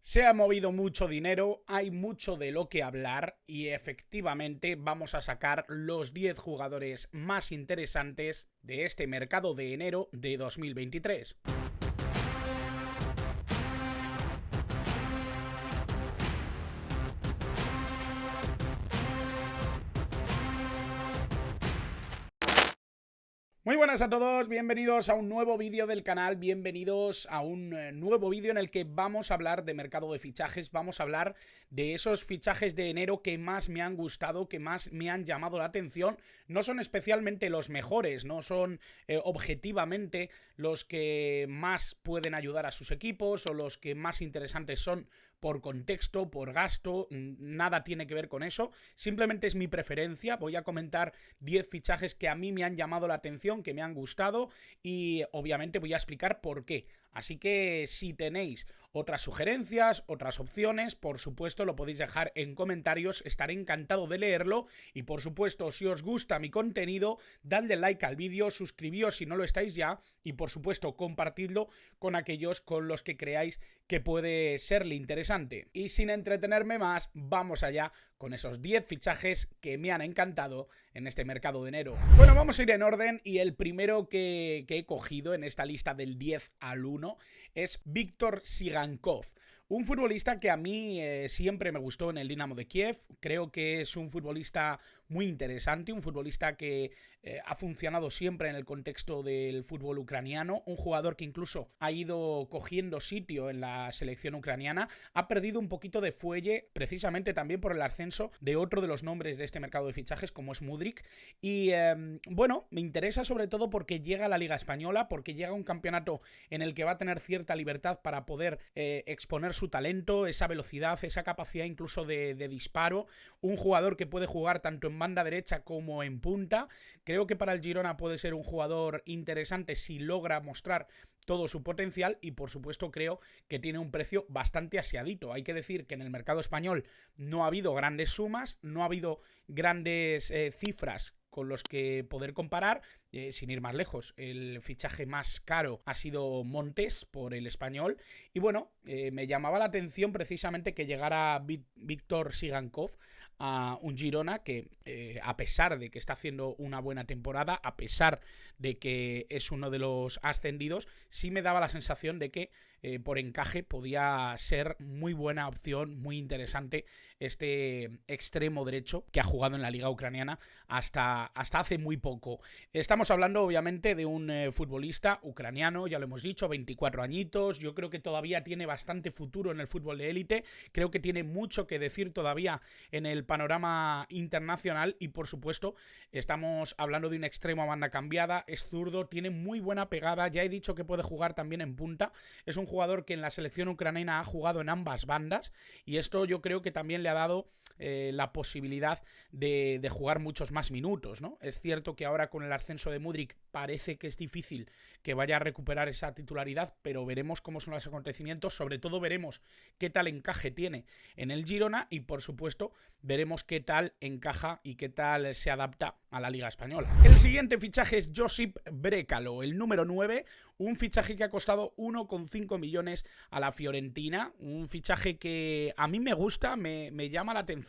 Se ha movido mucho dinero, hay mucho de lo que hablar y efectivamente vamos a sacar los 10 jugadores más interesantes de este mercado de enero de 2023. Muy buenas a todos, bienvenidos a un nuevo vídeo del canal, bienvenidos a un nuevo vídeo en el que vamos a hablar de mercado de fichajes, vamos a hablar de esos fichajes de enero que más me han gustado, que más me han llamado la atención. No son especialmente los mejores, no son objetivamente los que más pueden ayudar a sus equipos o los que más interesantes son por contexto, por gasto, nada tiene que ver con eso, simplemente es mi preferencia. Voy a comentar 10 fichajes que a mí me han llamado la atención, que me han gustado y obviamente voy a explicar por qué. Así que si tenéis otras sugerencias, otras opciones, por supuesto lo podéis dejar en comentarios, estaré encantado de leerlo y por supuesto si os gusta mi contenido, dadle like al vídeo, suscribíos si no lo estáis ya y por supuesto compartidlo con aquellos con los que creáis que puede serle interesante. Y sin entretenerme más, vamos allá con esos 10 fichajes que me han encantado en este mercado de enero. Bueno, vamos a ir en orden y el primero que he cogido en esta lista del 10 al 1 es Viktor Sigankov. Un futbolista que a mí siempre me gustó en el Dinamo de Kiev. Creo que es un futbolista muy interesante, un futbolista que ha funcionado siempre en el contexto del fútbol ucraniano, un jugador que incluso ha ido cogiendo sitio en la selección ucraniana, ha perdido un poquito de fuelle precisamente también por el ascenso de otro de los nombres de este mercado de fichajes como es Mudryk y bueno, me interesa sobre todo porque llega a la Liga Española, porque llega a un campeonato en el que va a tener cierta libertad para poder exponer su talento, esa velocidad, esa capacidad incluso de disparo, un jugador que puede jugar tanto en banda derecha como en punta. Creo que para el Girona puede ser un jugador interesante si logra mostrar todo su potencial y por supuesto creo que tiene un precio bastante aseadito. Hay que decir que en el mercado español no ha habido grandes sumas, no ha habido grandes cifras con los que poder comparar, sin ir más lejos. El fichaje más caro ha sido Montes por el Español y bueno, me llamaba la atención precisamente que llegara Viktor Sigankov a un Girona que a pesar de que está haciendo una buena temporada, a pesar de que es uno de los ascendidos, sí me daba la sensación de que por encaje podía ser muy buena opción, muy interesante este extremo derecho que ha jugado en la liga ucraniana hasta hace muy poco. Estamos hablando obviamente de un futbolista ucraniano, ya lo hemos dicho, 24 añitos, yo creo que todavía tiene bastante futuro en el fútbol de élite, creo que tiene mucho que decir todavía en el panorama internacional y por supuesto estamos hablando de un extremo a banda cambiada, es zurdo, tiene muy buena pegada, ya he dicho que puede jugar también en punta, es un jugador que en la selección ucraniana ha jugado en ambas bandas y esto yo creo que también le ha dado la posibilidad de jugar muchos más minutos, ¿no? Es cierto que ahora con el ascenso de Mudryk parece que es difícil que vaya a recuperar esa titularidad, pero veremos cómo son los acontecimientos, sobre todo veremos qué tal encaje tiene en el Girona y por supuesto veremos qué tal encaja y qué tal se adapta a la Liga Española. El siguiente fichaje es Josip Brekalo, el número 9, un fichaje que ha costado 1,5 millones a la Fiorentina, un fichaje que a mí me gusta, me llama la atención,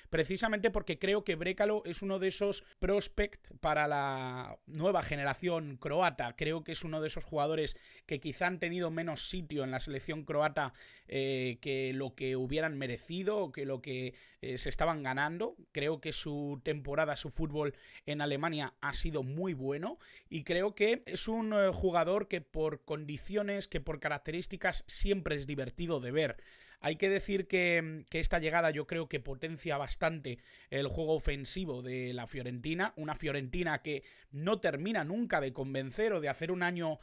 precisamente porque creo que Brekalo es uno de esos prospects para la nueva generación croata, creo que es uno de esos jugadores que quizá han tenido menos sitio en la selección croata que lo que hubieran merecido o que lo que se estaban ganando. Creo que su temporada, su fútbol en Alemania ha sido muy bueno y creo que es un jugador que por condiciones, que por características siempre es divertido de ver. Hay que decir que esta llegada yo creo que potencia bastante el juego ofensivo de la Fiorentina, una Fiorentina que no termina nunca de convencer o de hacer un año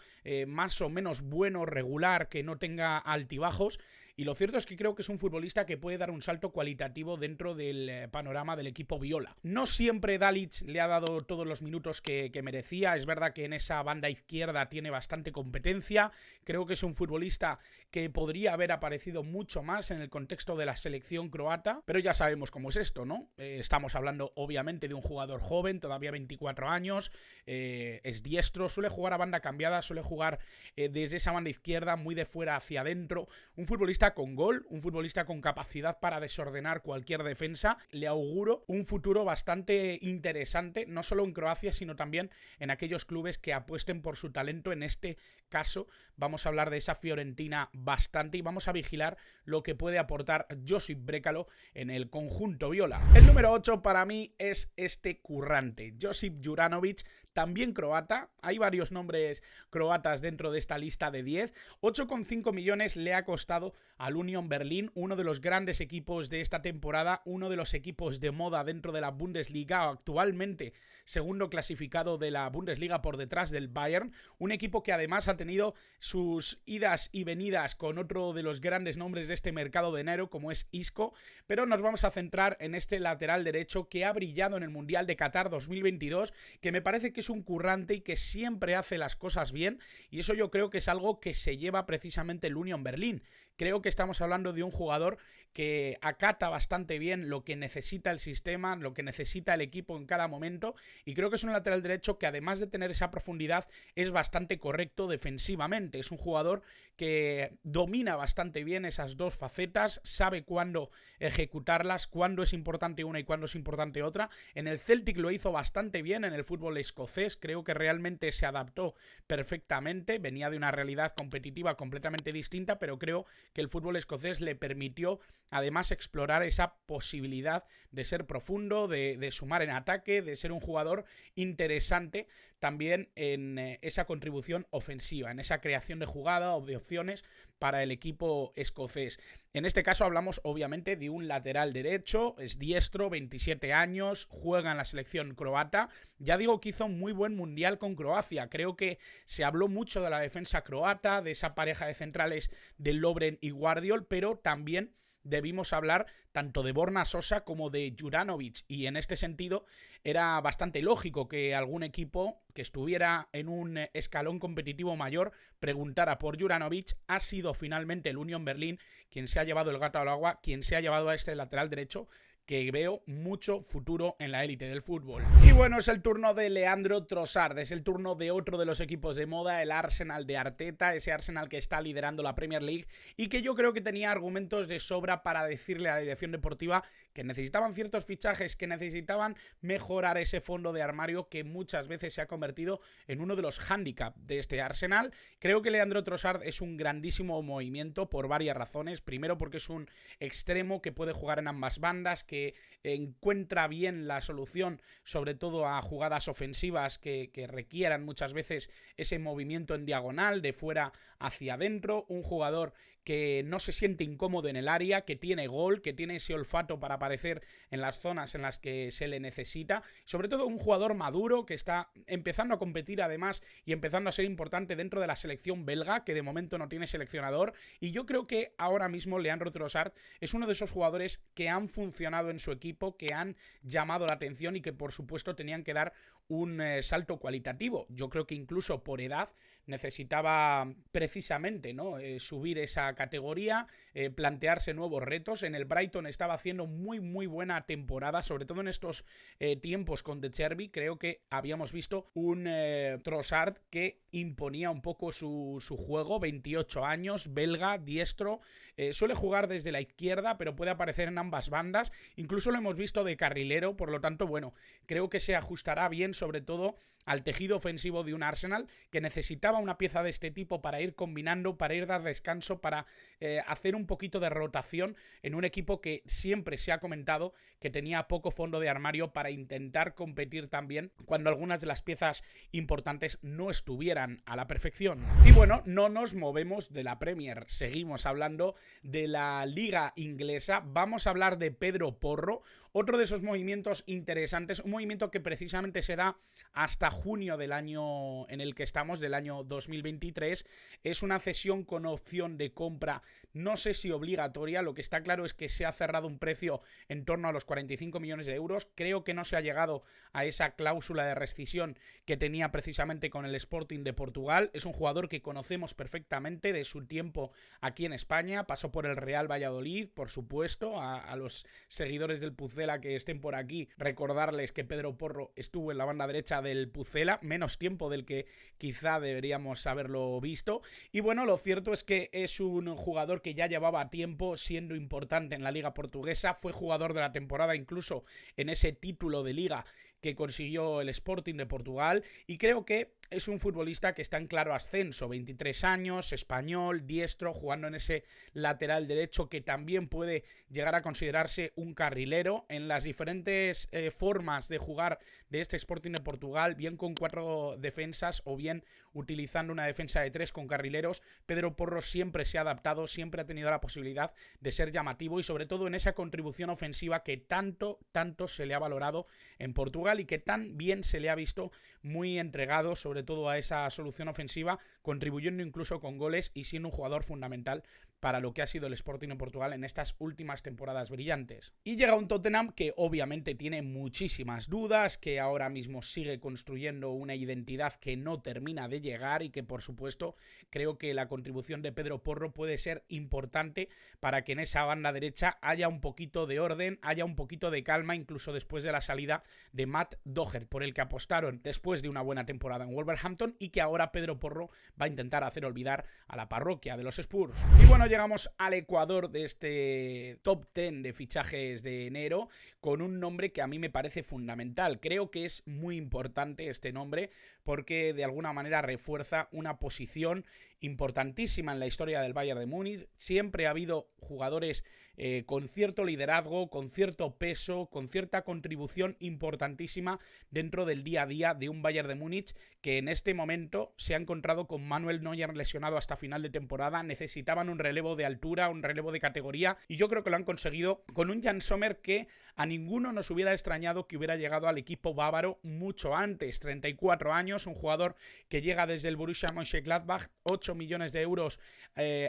más o menos bueno, regular, que no tenga altibajos. Y lo cierto es que creo que es un futbolista que puede dar un salto cualitativo dentro del panorama del equipo viola. No siempre Dalic le ha dado todos los minutos que merecía. Es verdad que en esa banda izquierda tiene bastante competencia. Creo que es un futbolista que podría haber aparecido mucho más en el contexto de la selección croata. Pero ya sabemos cómo es esto, ¿no? Estamos hablando obviamente de un jugador joven, todavía 24 años. Es diestro, suele jugar a banda cambiada, suele jugar desde esa banda izquierda, muy de fuera hacia adentro. Un futbolista futbolista con gol, un futbolista con capacidad para desordenar cualquier defensa. Le auguro un futuro bastante interesante, no solo en Croacia, sino también en aquellos clubes que apuesten por su talento. En este caso vamos a hablar de esa Fiorentina bastante y vamos a vigilar lo que puede aportar Josip Brekalo en el conjunto viola. El número 8 para mí es este currante, Josip Juranovic, también croata. Hay varios nombres croatas dentro de esta lista de 10. 8,5 millones le ha costado al Union Berlin, uno de los grandes equipos de esta temporada, uno de los equipos de moda dentro de la Bundesliga, actualmente segundo clasificado de la Bundesliga por detrás del Bayern, un equipo que además ha tenido sus idas y venidas con otro de los grandes nombres de este mercado de enero, como es Isco, pero nos vamos a centrar en este lateral derecho que ha brillado en el Mundial de Qatar 2022, que me parece que es un currante y que siempre hace las cosas bien, y eso yo creo que es algo que se lleva precisamente el Union Berlin. Creo que estamos hablando de un jugador que acata bastante bien lo que necesita el sistema, lo que necesita el equipo en cada momento, y creo que es un lateral derecho que, además de tener esa profundidad, es bastante correcto defensivamente. Es un jugador que domina bastante bien esas dos facetas, sabe cuándo ejecutarlas, cuándo es importante una y cuándo es importante otra. En el Celtic lo hizo bastante bien, en el fútbol escocés creo que realmente se adaptó perfectamente, venía de una realidad competitiva completamente distinta, pero creo que el fútbol escocés le permitió además explorar esa posibilidad de ser profundo, de sumar en ataque, de ser un jugador interesante también en esa contribución ofensiva, en esa creación de jugada o de opciones para el equipo escocés. En este caso hablamos obviamente de un lateral derecho, es diestro, 27 años, juega en la selección croata. Ya digo que hizo un muy buen mundial con Croacia. Creo que se habló mucho de la defensa croata, de esa pareja de centrales de Lovren y Guardiol, pero también debimos hablar tanto de Borna Sosa como de Juranovic, y en este sentido era bastante lógico que algún equipo que estuviera en un escalón competitivo mayor preguntara por Juranovic. Ha sido finalmente el Union Berlin quien se ha llevado el gato al agua, quien se ha llevado a este lateral derecho, que veo mucho futuro en la élite del fútbol. Y bueno, es el turno de Leandro Trossard, es el turno de otro de los equipos de moda, el Arsenal de Arteta, ese Arsenal que está liderando la Premier League y que yo creo que tenía argumentos de sobra para decirle a la dirección deportiva que necesitaban ciertos fichajes, que necesitaban mejorar ese fondo de armario que muchas veces se ha convertido en uno de los hándicaps de este Arsenal. Creo que Leandro Trossard es un grandísimo movimiento por varias razones. Primero, porque es un extremo que puede jugar en ambas bandas, que encuentra bien la solución, sobre todo a jugadas ofensivas que requieran muchas veces ese movimiento en diagonal, de fuera hacia adentro. Un jugador que no se siente incómodo en el área, que tiene gol, que tiene ese olfato para aparecer en las zonas en las que se le necesita. Sobre todo un jugador maduro que está empezando a competir además y empezando a ser importante dentro de la selección belga, que de momento no tiene seleccionador. Y yo creo que ahora mismo Leandro Trossard es uno de esos jugadores que han funcionado en su equipo, que han llamado la atención y que por supuesto tenían que dar un salto cualitativo. Yo creo que incluso por edad necesitaba precisamente, ¿no?, subir esa categoría, plantearse nuevos retos. En el Brighton estaba haciendo muy buena temporada, sobre todo en estos tiempos con De Zerbi. Creo que habíamos visto un Trossard que imponía un poco su juego, 28 años, belga, diestro, suele jugar desde la izquierda, pero puede aparecer en ambas bandas, incluso lo hemos visto de carrilero, por lo tanto, bueno, creo que se ajustará bien, sobre todo al tejido ofensivo de un Arsenal que necesitaba una pieza de este tipo para ir combinando, para ir dar descanso, para hacer un poquito de rotación en un equipo que siempre se ha comentado que tenía poco fondo de armario para intentar competir también cuando algunas de las piezas importantes no estuvieran a la perfección. Y bueno, no nos movemos de la Premier, seguimos hablando de la Liga Inglesa. Vamos a hablar de Pedro Porro, otro de esos movimientos interesantes, un movimiento que precisamente se da hasta junio del año en el que estamos, del año 2023. Es una cesión con opción de compra, no sé si obligatoria. Lo que está claro es que se ha cerrado un precio en torno a los 45 millones de euros. Creo que no se ha llegado a esa cláusula de rescisión que tenía precisamente con el Sporting de Portugal. Es un jugador que conocemos perfectamente de su tiempo aquí en España. Pasó por el Real Valladolid, por supuesto, a los seguidores del Pucela que estén por aquí, recordarles que Pedro Porro estuvo en la banda derecha del Pucela, menos tiempo del que quizá deberíamos haberlo visto. Y bueno, lo cierto es que es un jugador que ya llevaba tiempo siendo importante en la liga portuguesa, fue jugador de la temporada incluso en ese título de liga que consiguió el Sporting de Portugal, y creo que es un futbolista que está en claro ascenso, 23 años, español, diestro, jugando en ese lateral derecho que también puede llegar a considerarse un carrilero. En las diferentes formas de jugar de este Sporting de Portugal, bien con 4 defensas o bien utilizando una defensa de 3 con carrileros, Pedro Porro siempre se ha adaptado, siempre ha tenido la posibilidad de ser llamativo y sobre todo en esa contribución ofensiva que tanto se le ha valorado en Portugal y que tan bien se le ha visto muy entregado sobre todo a esa solución ofensiva, contribuyendo incluso con goles y siendo un jugador fundamental para lo que ha sido el Sporting de Portugal en estas últimas temporadas brillantes. Y llega un Tottenham que obviamente tiene muchísimas dudas, que ahora mismo sigue construyendo una identidad que no termina de llegar y que por supuesto creo que la contribución de Pedro Porro puede ser importante para que en esa banda derecha haya un poquito de orden, haya un poquito de calma, incluso después de la salida de Matt Doherty, por el que apostaron después de una buena temporada en Wolverhampton y que ahora Pedro Porro va a intentar hacer olvidar a la parroquia de los Spurs. Y bueno, llegamos al ecuador de este top 10 de fichajes de enero con un nombre que a mí me parece fundamental. Creo que es muy importante este nombre porque de alguna manera refuerza una posición importantísima en la historia del Bayern de Múnich. Siempre ha habido jugadores con cierto liderazgo, con cierto peso, con cierta contribución importantísima dentro del día a día de un Bayern de Múnich que en este momento se ha encontrado con Manuel Neuer lesionado hasta final de temporada. Necesitaban un relevo de altura, un relevo de categoría y yo creo que lo han conseguido con un Jan Sommer que a ninguno nos hubiera extrañado que hubiera llegado al equipo bávaro mucho antes. 34 años, un jugador que llega desde el Borussia Mönchengladbach, 8 millones de euros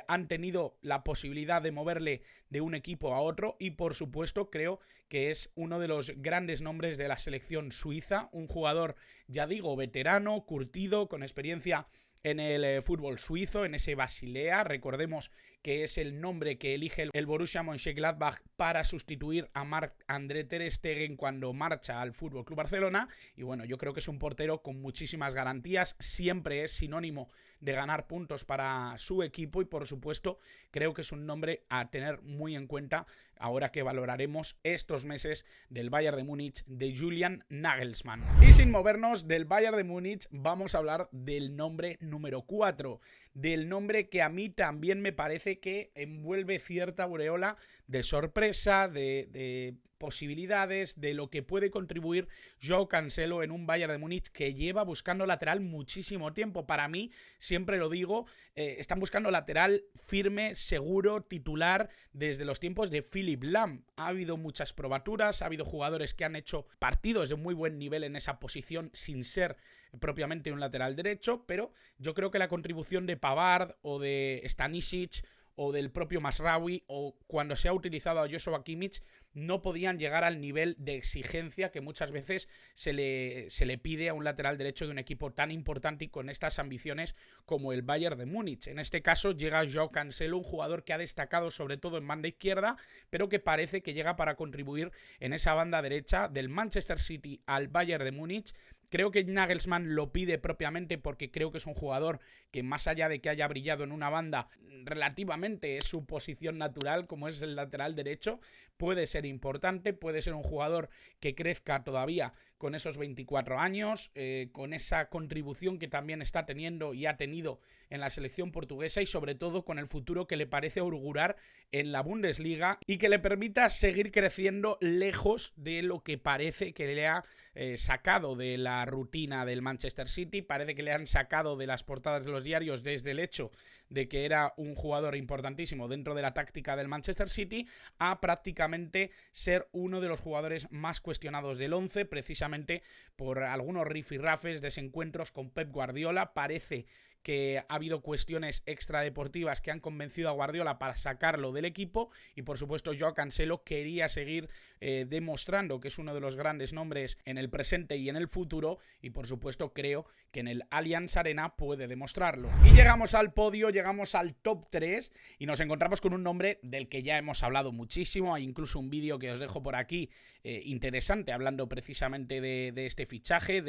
han tenido la posibilidad de moverle de un equipo a otro y por supuesto creo que es uno de los grandes nombres de la selección suiza, un jugador ya digo veterano, curtido, con experiencia en el fútbol suizo, en ese Basilea. Recordemos que es el nombre que elige el Borussia Mönchengladbach para sustituir a Marc-André ter Stegen cuando marcha al FC Barcelona. Y bueno, yo creo que es un portero con muchísimas garantías, siempre es sinónimo de ganar puntos para su equipo y por supuesto creo que es un nombre a tener muy en cuenta ahora que valoraremos estos meses del Bayern de Múnich de Julian Nagelsmann. Y sin movernos del Bayern de Múnich vamos a hablar del nombre número 4, del nombre que a mí también me parece que envuelve cierta aureola de sorpresa, de posibilidades, de lo que puede contribuir Joao Cancelo en un Bayern de Múnich que lleva buscando lateral muchísimo tiempo. Para mí, siempre lo digo, están buscando lateral firme, seguro, titular desde los tiempos de Philipp Lahm. Ha habido muchas probaturas, ha habido jugadores que han hecho partidos de muy buen nivel en esa posición sin ser propiamente un lateral derecho, pero yo creo que la contribución de Pavard o de Stanisic o del propio Masraoui o cuando se ha utilizado a Joshua Kimmich no podían llegar al nivel de exigencia que muchas veces se le pide a un lateral derecho de un equipo tan importante y con estas ambiciones como el Bayern de Múnich. En este caso llega Joao Cancelo, un jugador que ha destacado sobre todo en banda izquierda, pero que parece que llega para contribuir en esa banda derecha del Manchester City al Bayern de Múnich. Creo que Nagelsmann lo pide propiamente porque creo que es un jugador que más allá de que haya brillado en una banda, relativamente es su posición natural como es el lateral derecho, puede ser importante, puede ser un jugador que crezca todavía con esos 24 años, con esa contribución que también está teniendo y ha tenido en la selección portuguesa y sobre todo con el futuro que le parece augurar en la Bundesliga y que le permita seguir creciendo lejos de lo que parece que le ha sacado de la rutina del Manchester City. Parece que le han sacado de las portadas de los diarios desde el hecho de que era un jugador importantísimo dentro de la táctica del Manchester City a prácticamente ser uno de los jugadores más cuestionados del 11, precisamente por algunos rifirrafes, desencuentros con Pep Guardiola. Parece que ha habido cuestiones extradeportivas que han convencido a Guardiola para sacarlo del equipo, y por supuesto Joao Cancelo quería seguir demostrando que es uno de los grandes nombres en el presente y en el futuro, y por supuesto creo que en el Allianz Arena puede demostrarlo. Y llegamos al podio, llegamos al top 3 y nos encontramos con un nombre del que ya hemos hablado muchísimo. Hay incluso un vídeo que os dejo por aquí interesante hablando precisamente de este fichaje,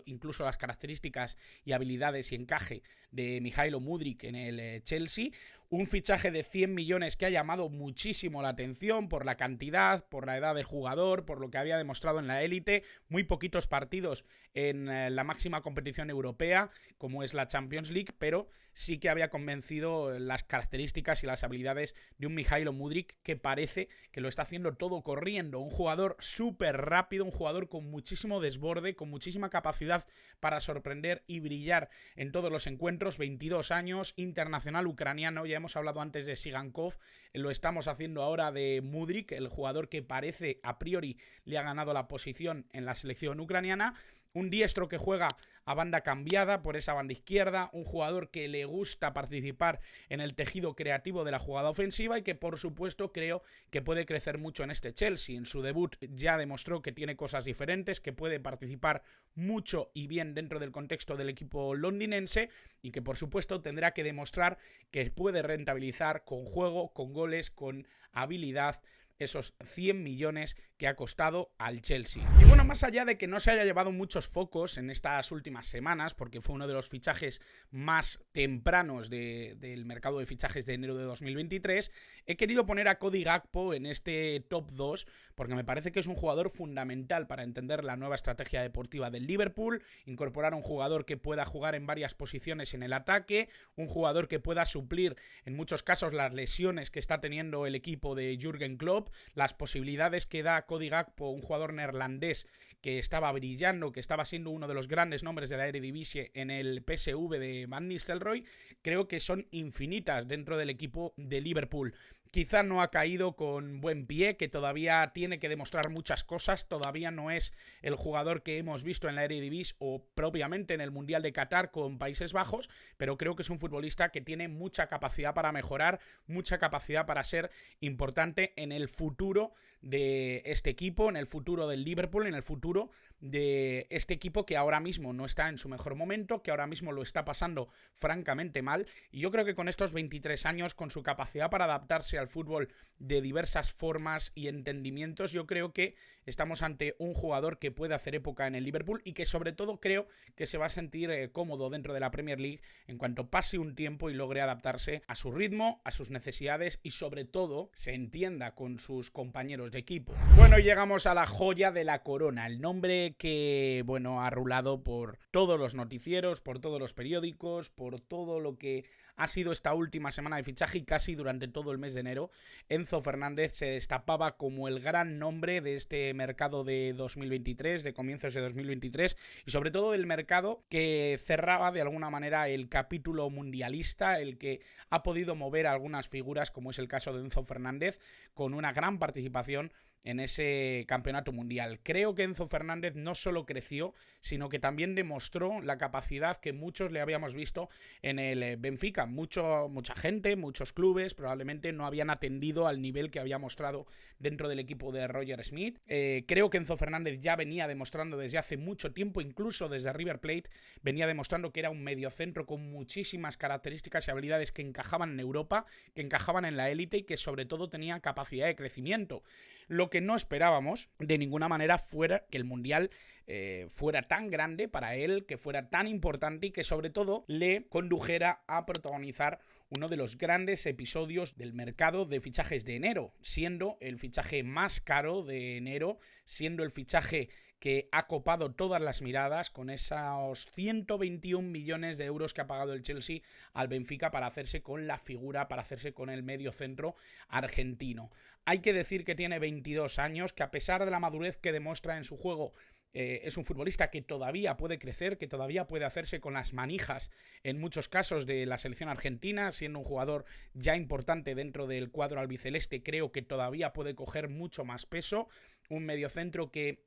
incluso las características y habilidades y encaje de Mihailo Mudryk en el Chelsea. Un fichaje de 100 millones que ha llamado muchísimo la atención por la cantidad, por la edad del jugador, por lo que había demostrado en la élite. Muy poquitos partidos en la máxima competición europea, como es la Champions League, pero sí que había convencido las características y las habilidades de un Mihailo Mudryk que parece que lo está haciendo todo corriendo. Un jugador súper rápido, un jugador con muchísimo desborde, con muchísima capacidad para sorprender y brillar en todos los encuentros. 22 años, internacional ucraniano. Ya hemos hablado antes de Sigankov, lo estamos haciendo ahora de Mudryk, el jugador que parece a priori le ha ganado la posición en la selección ucraniana. Un diestro que juega a banda cambiada por esa banda izquierda, un jugador que le gusta participar en el tejido creativo de la jugada ofensiva y que por supuesto creo que puede crecer mucho en este Chelsea. En su debut ya demostró que tiene cosas diferentes, que puede participar mucho y bien dentro del contexto del equipo londinense y que por supuesto tendrá que demostrar que puede rentabilizar con juego, con goles, con habilidad esos 100 millones que ha costado al Chelsea. Y bueno, más allá de que no se haya llevado muchos focos en estas últimas semanas, porque fue uno de los fichajes más tempranos del mercado de fichajes de enero de 2023, he querido poner a Cody Gakpo en este top 2, porque me parece que es un jugador fundamental para entender la nueva estrategia deportiva del Liverpool, incorporar a un jugador que pueda jugar en varias posiciones en el ataque, un jugador que pueda suplir en muchos casos las lesiones que está teniendo el equipo de Jürgen Klopp, las posibilidades que da Cody Gakpo, un jugador neerlandés que estaba brillando, que estaba siendo uno de los grandes nombres de la Eredivisie en el PSV de Van Nistelrooy, creo que son infinitas dentro del equipo de Liverpool. Quizá no ha caído con buen pie, que todavía tiene que demostrar muchas cosas, todavía no es el jugador que hemos visto en la Eredivisie o propiamente en el Mundial de Qatar con Países Bajos, pero creo que es un futbolista que tiene mucha capacidad para mejorar, mucha capacidad para ser importante en el futuro de este equipo, en el futuro del Liverpool, en el futuro de este equipo que ahora mismo no está en su mejor momento, que ahora mismo lo está pasando francamente mal, y yo creo que con estos 23 años, con su capacidad para adaptarse al fútbol de diversas formas y entendimientos, yo creo que estamos ante un jugador que puede hacer época en el Liverpool y que sobre todo creo que se va a sentir cómodo dentro de la Premier League en cuanto pase un tiempo y logre adaptarse a su ritmo, a sus necesidades y sobre todo se entienda con sus compañeros de equipo. Bueno, y llegamos a la joya de la corona, el nombre que, bueno, ha rulado por todos los noticieros, por todos los periódicos, por todo lo que ha sido esta última semana de fichaje y casi durante todo el mes de enero. Enzo Fernández se destapaba como el gran nombre de este mercado de 2023, de comienzos de 2023 y sobre todo del mercado que cerraba de alguna manera el capítulo mundialista, el que ha podido mover a algunas figuras como es el caso de Enzo Fernández con una gran participación en ese campeonato mundial. Creo que Enzo Fernández no solo creció, sino que también demostró la capacidad que muchos le habíamos visto en el Benfica. Mucha gente, muchos clubes probablemente no habían atendido al nivel que había mostrado dentro del equipo de Roger Smith. Creo que Enzo Fernández ya venía demostrando desde hace mucho tiempo, incluso desde River Plate, venía demostrando que era un mediocentro con muchísimas características y habilidades que encajaban en Europa, que encajaban en la élite y que sobre todo tenía capacidad de crecimiento. Lo que no esperábamos de ninguna manera fuera que el Mundial fuera tan grande para él, que fuera tan importante y que sobre todo le condujera a protagonizar uno de los grandes episodios del mercado de fichajes de enero, siendo el fichaje más caro de enero, siendo el fichaje que ha copado todas las miradas con esos 121 millones de euros que ha pagado el Chelsea al Benfica para hacerse con la figura, para hacerse con el medio centro argentino. Hay que decir que tiene 22 años, que a pesar de la madurez que demuestra en su juego, es un futbolista que todavía puede crecer, que todavía puede hacerse con las manijas en muchos casos de la selección argentina, siendo un jugador ya importante dentro del cuadro albiceleste. Creo que todavía puede coger mucho más peso, un mediocentro que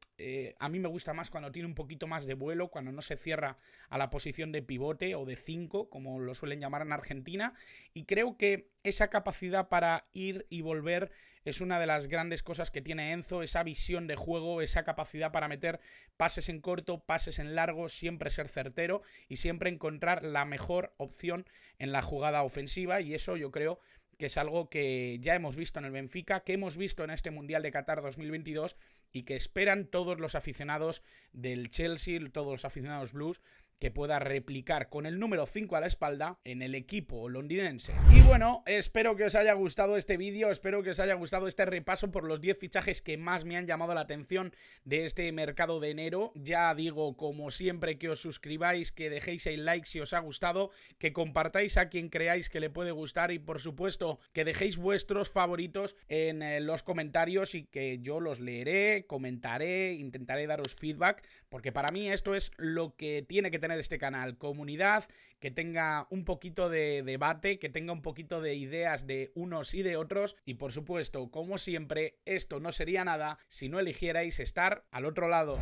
A mí me gusta más cuando tiene un poquito más de vuelo, cuando no se cierra a la posición de pivote o de 5, como lo suelen llamar en Argentina, y creo que esa capacidad para ir y volver es una de las grandes cosas que tiene Enzo, esa visión de juego, esa capacidad para meter pases en corto, pases en largo, siempre ser certero y siempre encontrar la mejor opción en la jugada ofensiva, y eso yo creo que es algo que ya hemos visto en el Benfica, que hemos visto en este Mundial de Qatar 2022 y que esperan todos los aficionados del Chelsea, todos los aficionados blues, que pueda replicar con el número 5 a la espalda en el equipo londinense. Y bueno, espero que os haya gustado este vídeo, espero que os haya gustado este repaso por los 10 fichajes que más me han llamado la atención de este mercado de enero. Ya digo, como siempre, que os suscribáis, que dejéis el like si os ha gustado, que compartáis a quien creáis que le puede gustar y por supuesto que dejéis vuestros favoritos en los comentarios y que yo los leeré, comentaré, intentaré daros feedback, porque para mí esto es lo que tiene que tener este canal: comunidad, que tenga un poquito de debate, que tenga un poquito de ideas de unos y de otros, y por supuesto, como siempre, esto no sería nada si no eligierais estar al otro lado.